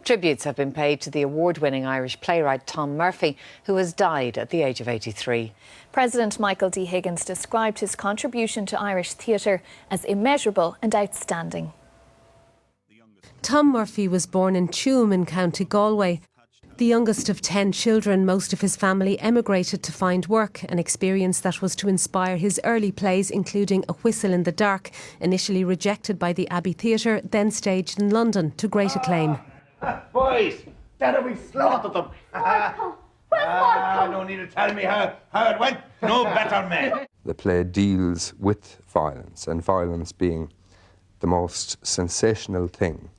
Tributes have been paid to the award-winning Irish playwright Tom Murphy, who has died at the age of 83. President Michael D. Higgins described his contribution to Irish theatre as immeasurable and outstanding. Tom Murphy was born in Tuam in County Galway. The youngest of 10 children, most of his family emigrated to find work, an experience that was to inspire his early plays, including A Whistle in the Dark, initially rejected by the Abbey Theatre, then staged in London to great acclaim. Boys, that we slaughtered them. No need to tell me how it went. No better men. The play deals with violence, and violence being the most sensational thing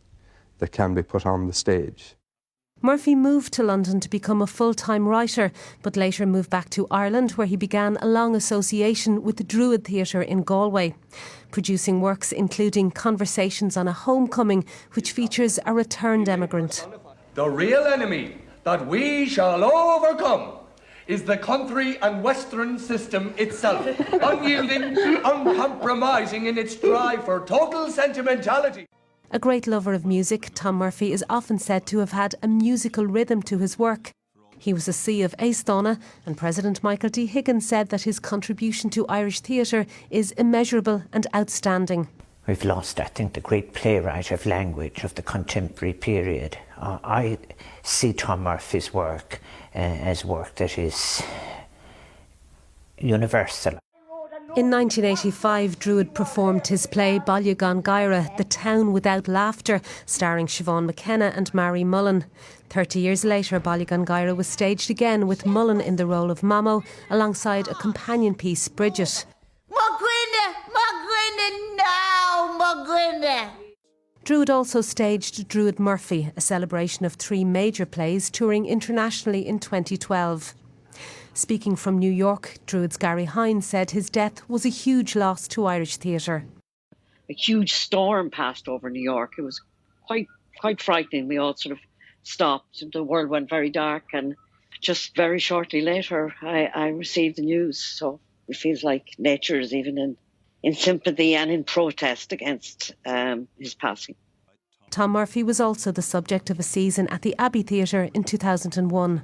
that can be put on the stage. Murphy moved to London to become a full-time writer, but later moved back to Ireland, where he began a long association with the Druid Theatre in Galway, producing works including Conversations on a Homecoming, which features a returned emigrant. The real enemy that we shall overcome is the country and Western system itself, unyielding, uncompromising in its drive for total sentimentality. A great lover of music, Tom Murphy is often said to have had a musical rhythm to his work. He was a C of Aosdána, and President Michael D. Higgins said that his contribution to Irish theatre is immeasurable and outstanding. We've lost, I think, the great playwright of language of the contemporary period. I see Tom Murphy's work as work that is universal. In 1985, Druid performed his play Baile Gaire, The Town Without Laughter, starring Siobhan McKenna and Mary Mullen. 30 years later, Baile Gaire was staged again with Mullen in the role of Mamo, alongside a companion piece, Bridget. Druid also staged Druid Murphy, a celebration of 3 major plays touring internationally in 2012. Speaking from New York, Druid's Gary Hines said his death was a huge loss to Irish theatre. A huge storm passed over New York. It was quite frightening. We all sort of stopped. The world went very dark, and just very shortly later I received the news. So it feels like nature is even in sympathy and in protest against his passing. Tom Murphy was also the subject of a season at the Abbey Theatre in 2001.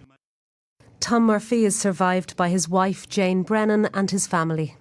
Tom Murphy is survived by his wife Jane Brennan and his family.